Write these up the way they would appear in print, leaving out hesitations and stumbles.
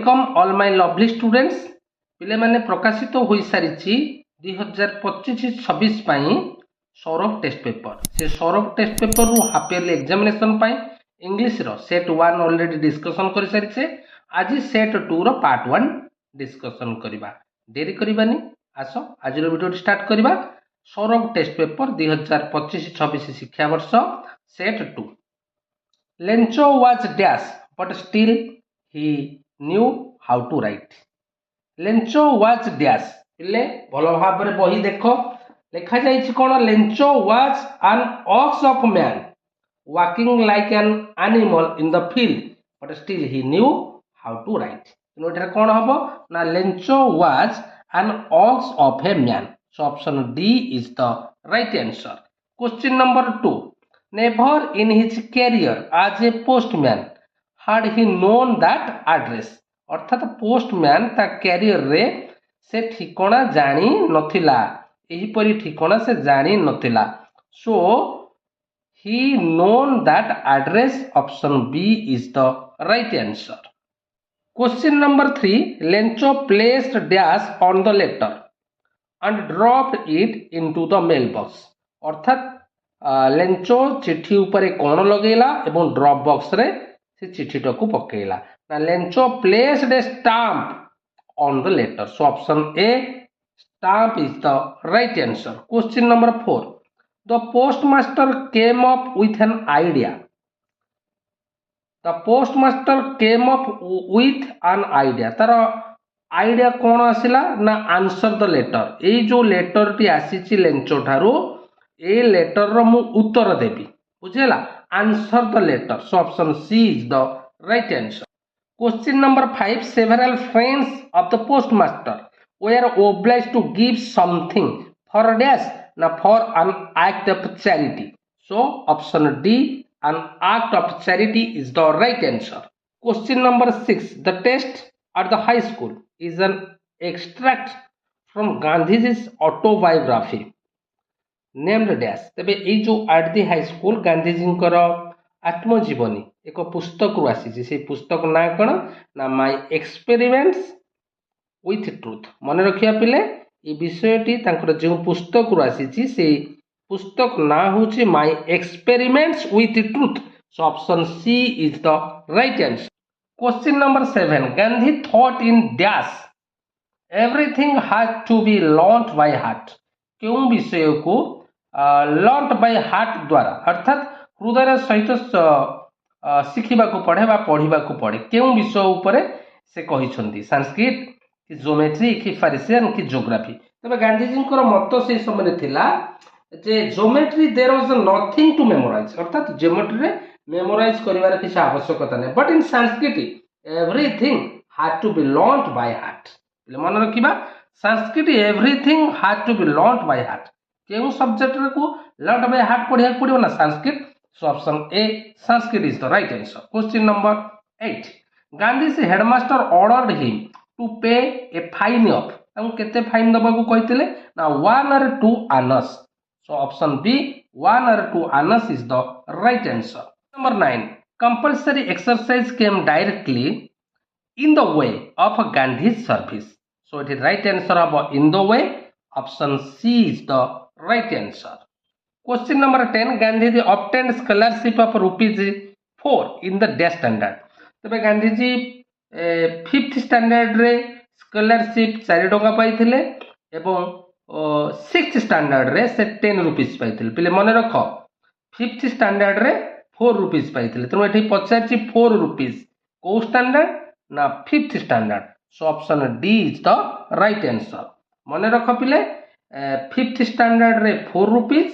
Welcome all my lovely students पिले माने प्रकाशित हो सारी 2025-26 सौरभ टेस्ट पेपर से सौरभ टेस्ट पेपर रु हाफ इयरली एग्जामिनेशन इंग्लिश रो सेट 1 ऑलरेडी डिस्कशन कर सारी से आज सेट 2 रो पार्ट 1 डिस्कशन करबा देरी करबानी आसो आज रो वीडियो स्टार्ट करबा सौरभ टेस्ट पेपर 2025-26 शिक्षा वर्ष set 2 Lencho was dash but still he knew how to write. Lencho was dash पिले भलो भाव रे बही देखो लिखा जाइछि कोन Lencho was an ox of man walking like an animal in the field but still he knew how to write. नो एटा कोन हबो ना Lencho was an ox of a man. So option D is the right answer. Question number 2. Never in his career as a postman had he known that address. अर्थात postman ता career रे से ठिकाना जानी नथिला एही परी ठिकाना से जानी नथिला सो he known that address. Option B is the right answer. Question number 3. Lencho placed dash on the letter and dropped it into the mailbox. अर्थात लेंचो चिट्ठी ऊपर कोन लगेला एवं ड्रॉप बॉक्स रे से चिट्ठी टाकू पकेला ना Lencho placed a stamp on the letter. So option A stamp is the right answer. Question number 4. The postmaster came up with an idea. The postmaster came up with an idea. तार idea कौन आसिला ना answer the letter. ए जो letter T आसीची Lencho ठारू a letter रो मु उत्तर देबी बुझेला. Answer the letter. So option C is the right answer. Question number 5. Several friends of the postmaster were obliged to give something for a dash now for an act of charity. So option D, an act of charity is the right answer. Question number 6. The test at the high school is an extract from Gandhiji's autobiography. Named dash. तेबे ए जो at the high school Gandhiji आत्मजीवनी एक पुस्तक रु आसी से पुस्तक ना कौन ना माय एक्सपेरिमेंट्स विथ ट्रुथ. मन रखिया पिले ये विषयटी जो पुस्तक रु आसी से पुस्तक ना होची my experiments with truth. So option C is the right answer. Question number 7. Gandhi thought in dash everything has to be learned by heart. क्यों विषय को लर्न बाय हार्ट द्वारा अर्थात हृदय सहित शिखा पढ़े पढ़ा पड़े क्यों विषय उपरे से कही संस्कृत कि ज्योमेट्री कि फारिसियन कि ज्योग्राफी. तबे गांधीजी मत से समय थिला जे geometry there was nothing to memorize अर्थात ज्योमेट्री रे मेमोराइज करिवार किछ आवश्यकता नै but in Sanskrit everything had to be learned by heart. मन रखिबा Sanskrit everything had to be learned by heart. केउ सब्जेक्ट को लर्न बाय हार्ट पढ़िया पड़ियो ना Sanskrit. So option A Sanskrit is the right answer. Question number 8. Gandhi से हेडमास्टर ऑर्डर्ड हिम टू पे a fine of. हमको केते फाइन दबा को कहितले ना 1 or 2 annas. So option B 1 or 2 annas is the right answer. Number 9. Compulsory exercise came directly in the way of Gandhi's service. So it is right answer of in the way. Option C is the right answer. Question number 10. Gandhi ji obtained scholarship of ₹4 in the dash standard. तबे Gandhi ji 5th standard रे scholarship 4 टका पाइथिले एवं 6th standard रे से 10 rupees पाइथिले. पिले मन रख 5th standard रे 4 रुपीस पाइथिले. तनो एठी पचारची 4 रुपीस को स्टैंडर्ड ना 5th standard. So option D is the right answer. मन रख पिले 5th स्टैंडर्ड रे 4 रुपीस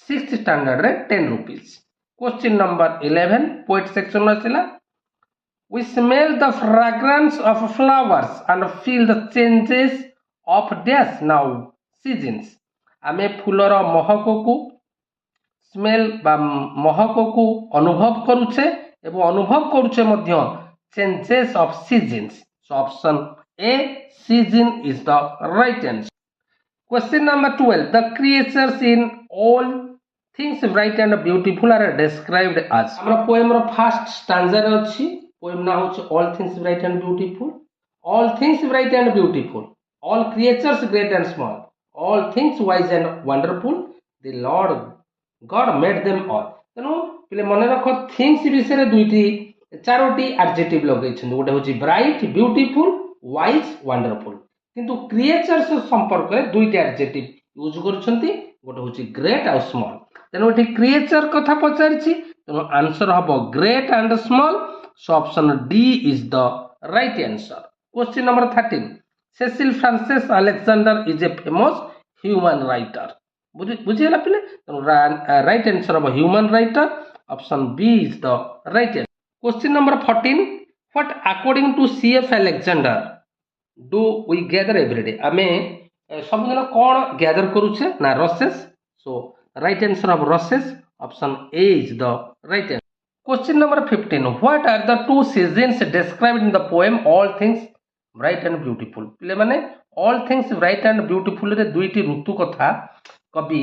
6th स्टैंडर्ड रे 10 rupees. Question number 11. Poet section आसिला. We smell the fragrance of flowers and feel the changes of dash now seasons. आमे फूलर महक को smell बा महक को अनुभव करूछे एवं अनुभव करूछे मध्य changes of seasons. So option A season is the right answer. Question number 12. The creatures in all things bright and beautiful are described as. हमरा पोएम रो फर्स्ट स्टैंजा रे अछि. पोएम ना होछि all things bright and beautiful. all things bright and beautiful, all creatures great and small, all things wise and wonderful, the Lord God made them all. ତେଣୁ ପିଲେ ମନେ ରଖ things ବିଷୟରେ ଦୁଇଟି ଚାରୋଟି ଆଡଜେକ୍ଟିଭ ଲଗେଇଛନ୍ତି, ଗୋଟେ ହେଉଛି ବ୍ରାଇଟ୍ ବ୍ୟୁଟିଫୁଲ ୱାଇଜ୍ ୱାଣ୍ଡରଫୁଲ, କିନ୍ତୁ କ୍ରିଏଚର୍ସ ସମ୍ପର୍କରେ ଦୁଇଟି ଆଡଜେକ୍ଟିଭ ୟୁଜ୍ କରୁଛନ୍ତି, ଗୋଟେ ହେଉଛି ଗ୍ରେଟ୍ ଆଉ ସ୍ମଲ୍। ତେଣୁ ଏଠି କ୍ରିଏଚର କଥା ପଚାରିଛି, ତେଣୁ ଆନ୍ସର ହବ great and small. Show option D is the right answer. Question number 13. Cecil Frances Alexander is a famous human writer. बुझिगला पिले? Right answer of a human writer. Option B is the right answer. Question number 14. What according to C.F. Alexander do we gather every day? आमे सब दिन कौन gather करूछे ना रसेस। So right answer of roses. Option A is the right answer. Question number 15. What are the two seasons described in the poem All Things Bright and Beautiful? पिले माने All Things Bright and Beautiful रे दुईटी ऋतु कथा कवि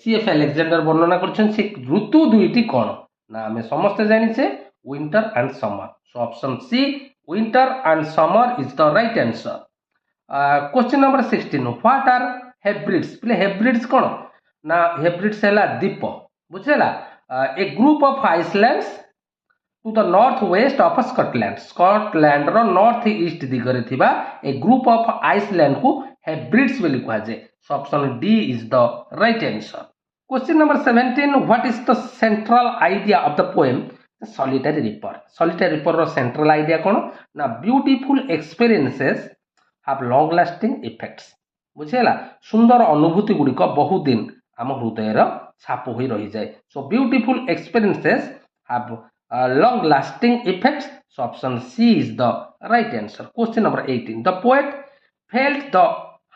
C.F. Alexander वर्णना करछन। से ऋतु दुईटी कोन ना हमें समस्त जानि छे winter and summer. So option C winter and summer is the right answer. Question number 16. What are hybrids? पिले hybrids कोन ना hybrids हैला द्वीप बुझेला। A group of islands to the northwest of Scotland. Scotland row north east दिगरे थिबा a group of island को hybrids बोली कहा जाय। So option D is the right answer. Question number 17. What is the central idea of the poem Solitary Reaper? Solitary Reaper row central idea कोन ना beautiful experiences have long lasting effects. बुझेला सुंदर अनुभूति गुडी को बहुत दिन आम हृदय रो छाप होई रही जाय। So beautiful experiences have long lasting effects. So option C is the right answer. Question number 18. The poet felt the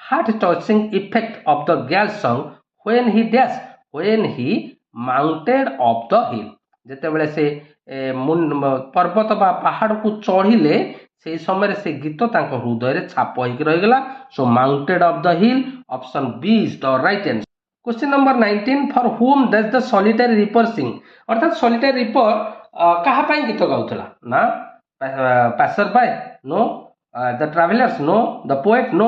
heart touching effect of the girl's song when he dash when he mounted up the hill. जेते बेले से पर्वत बा पहाड़ को चढ़िले से समय से गीत तांको हृदय रे छाप होई रही गला। So mounted up the hill. Option B is the right answer. Question number 19. For whom does the Solitary Reaper sing? अर्थात Solitary Reaper कहा पाई गीत गाउथला ना passer by no the travelers no the poet no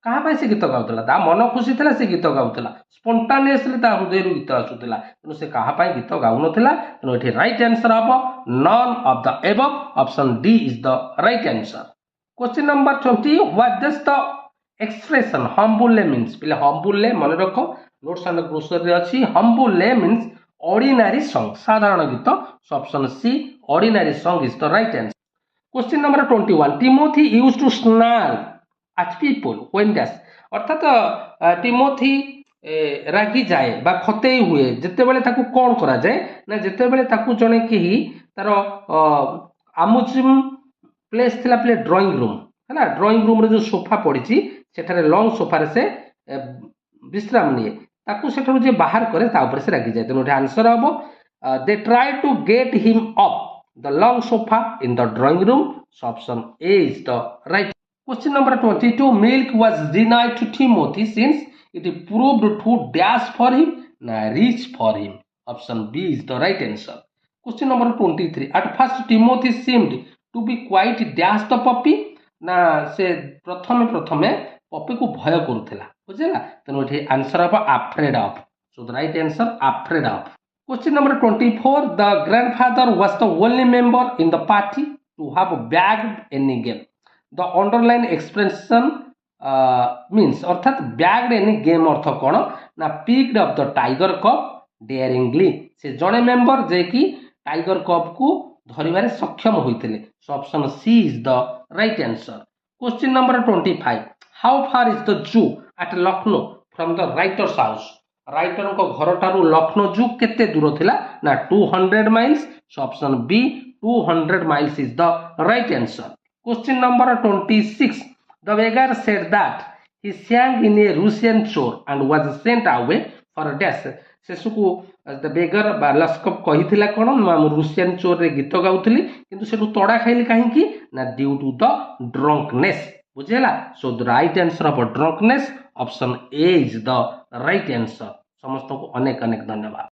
कहा पाई से गीत गाउथला ता मन खुशी थला से गीत गाउथला स्पॉन्टेनियसली ता हृदय रु गीत आसुथला तनो से कहा पाई गीत गाउनथला तनो एठी राइट आंसर हबो none of the above. Option D is the right answer. Question number 20. What does the expression humble means? पिले humble मन रखो नोट्स एंड ग्रोसरी रे अछि। humble means ordinary song साधारण गीत। So option C ordinary song is the right answer. Question number 21. Timothy used to snarl at people when dash अर्थात Timothy रागी जाए बा खतेई हुए जेते बेले ताकू कोन करा जाए ना जेते बेले ताकू जने केही तारो आमुजिम प्लेस थिला प्ले ड्राइंग रूम हैला ड्राइंग रूम रे जो सोफा पड़ी छी सेठारे लॉन्ग सोफा रे से विश्राम निये ताकू सेठारु जे बाहर करे ता ऊपर से रागी जाए। तेनो आंसर हबो they try to get him up the long sofa in the drawing room. So option A is the right. Question number 22. Milk was denied to Timothy since it proved too dash for him na rich for him. Option B is the right answer. Question number 23. At first Timothy seemed to be quite dash the puppy ना से प्रथमे पप्पी को भय करुला बुझेला तेणु ये answer हम afraid of. So the right answer afraid of. Question number 24. The grandfather was the only member in the party to have bagged any game. The underline expression means अर्थात bagged any game अर्थ कौन ना picked up the tiger cub daringly से जड़े member जे कि tiger cup को धरिबारे सक्षम होइतिले। So option C is the right answer. Question number 25. How far is the zoo at Lucknow from the writer's house? Writer को घर टारू लखनऊ जू केते दूर थिला ना 200 miles. So option B 200 miles is the right answer. Question number 26. The beggar said that he sang in a Russian chore and was sent away for a dash. सेसुको the beggar बा लस्कप कहिथिला कोन मा रुसियन चोर रे गीत गाउथली किंतु सेटु तोड़ा खाइली काहे की ना ड्यू टू द ड्रंकनेस बुझेला. So the right answer of drunkenness option A is the right answer. समस्त को अनेक अनेक धन्यवाद.